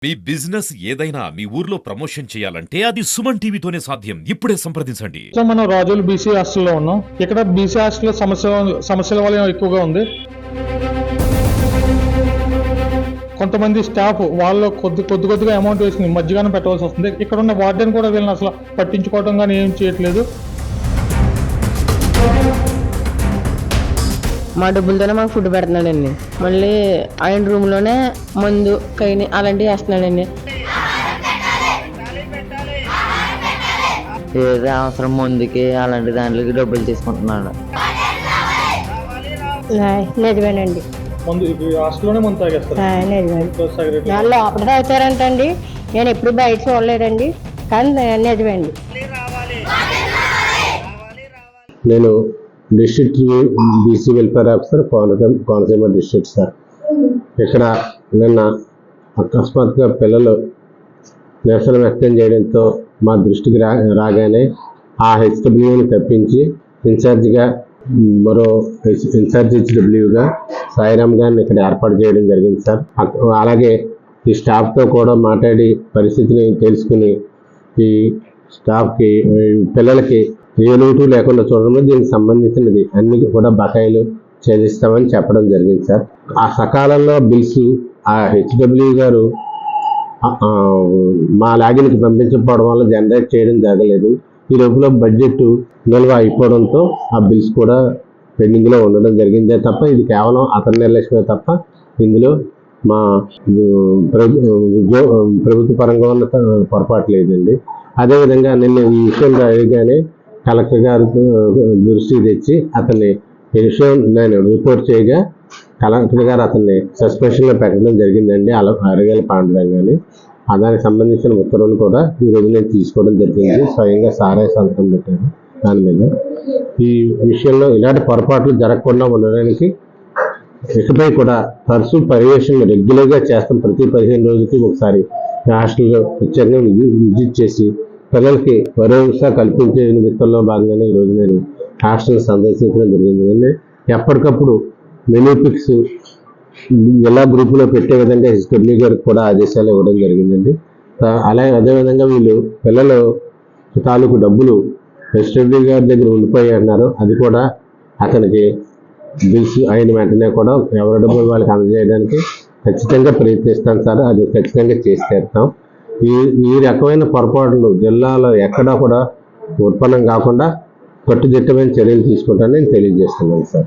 మీ business ఏదైనా మీ ఊర్లో promotion చేయాలంటే అది సుమన్ టీవీతోనే సాధ్యం. ఇప్పుడే సంప్రదించండి. మనం రాజోలు బీసీ హాస్టల్లో ఉన్నాం. ఇక్కడ బీసీ హాస్టల్లో సమస్యల వల్ల ఎక్కువగా ఉంది. కొంతమంది స్టాఫ్ వాళ్ళు కొద్దిగా అమౌంట్ వేసుకుని మధ్యగానే పెట్టవలసి వస్తుంది. ఇక్కడ ఉన్న వార్డెన్ కూడా వీళ్ళని అసలు పట్టించుకోవడం కానీ ఏం చేయట్లేదు. మా డబ్బులతోనే మాకు ఫుడ్ పెడుతున్నాడండి. మళ్ళీ ఆయన రూమ్లోనే మందు కైని అలాంటివి వేస్తున్నాడండి. ఏదో అవసరం ముందుకి అలాంటి దాంట్లోకి డబ్బులు తీసుకుంటున్నాడు. నిజమేనండి, హాస్టల్లోనే మందు తాగేస్తారు. లోపల తాగుతారంటండి. నేను ఎప్పుడు బయట చూడలేదండి, కానీ నిజమేండి. నేను district BC welfare officer Konaseema district sir. ఇక్కడ నిన్న అకస్మాత్తుగా పిల్లలు నిరసన వ్యక్తం చేయడంతో మా దృష్టికి రాగానే ఆ హెచ్డబ్ల్యూని తప్పించి ఇన్ఛార్జిగా మరో ఇన్ఛార్జ్ హెచ్డబ్ల్యూగా సాయిరామ్ గారిని ఇక్కడ ఏర్పాటు చేయడం జరిగింది సార్. అలాగే ఈ స్టాఫ్తో కూడా మాట్లాడి పరిస్థితిని తెలుసుకుని ఈ స్టాఫ్కి పిల్లలకి ఏ లోటు లేకుండా చూడడం, దీనికి సంబంధించినది అన్ని కూడా బకాయిలు చెల్లిస్తామని చెప్పడం జరిగింది సార్. ఆ సకాలంలో బిల్స్ ఆ హెచ్డబ్ల్యూ గారు మా లాగిన్కి పంపించకపోవడం వల్ల జనరేట్ చేయడం జరగలేదు. ఈ లోపల బడ్జెట్ నిల్వ అయిపోవడంతో ఆ బిల్స్ కూడా పెండింగ్లో ఉండడం జరిగిందే తప్ప ఇది కేవలం అతని నిర్లక్ష్యమే తప్ప ఇందులో మా ప్రభుత్వ పరంగా ఉన్న పొరపాటు లేదండి. అదేవిధంగా నిన్న ఈ విషయం అడిగానే కలెక్టర్ గారు దృష్టికి తెచ్చి అతన్ని ఈ విషయం నేను రిపోర్ట్ చేయగా కలెక్టర్ గారు అతన్ని సస్పెన్షన్లో పెట్టడం జరిగిందండి. అరగేల పాండురంగాని దానికి సంబంధించిన ఉత్తర్వులు కూడా ఈరోజు నేను తీసుకోవడం జరిగింది. స్వయంగా సారే సంతకం పెట్టాను దాని మీద. ఈ విషయంలో ఇలాంటి పొరపాట్లు జరగకుండా ఉండడానికి ఇకపై కూడా తరచూ పర్యవేక్షణ రెగ్యులర్గా చేస్తాం. ప్రతి 15 రోజులకి ఒకసారి హాస్టల్లో ప్రత్యేకంగా విజిట్ చేసి పిల్లలకి భరోసా కల్పించే నిమిత్తంలో భాగంగానే ఈరోజు నేను హాస్టల్ సందర్శించడం జరిగింది. ఎప్పటికప్పుడు మెనూ పిక్స్ ఎలా గ్రూపులో పెట్టే విధంగా హెచ్డబ్ల్యూ గారికి కూడా ఆదేశాలు ఇవ్వడం జరిగిందండి. అలాగే అదేవిధంగా వీళ్ళు పిల్లలు తాలూకు డబ్బులు హెచ్డబ్ల్యూ గారి దగ్గర ఉండిపోయి అన్నారు. అది కూడా అతనికి బిల్స్ అయిన వెంటనే కూడా ఎవరి డబ్బులు వాళ్ళకి అందజేయడానికి ఖచ్చితంగా ప్రయత్నిస్తాను సార్. అది ఖచ్చితంగా చేసి తీరుతాం. ఈ రకమైన పొరపాట్లు జిల్లాలో ఎక్కడా కూడా ఉత్పన్నం కాకుండా కట్టుదిట్టమైన చర్యలు తీసుకుంటానని నేను తెలియజేస్తున్నాను సార్.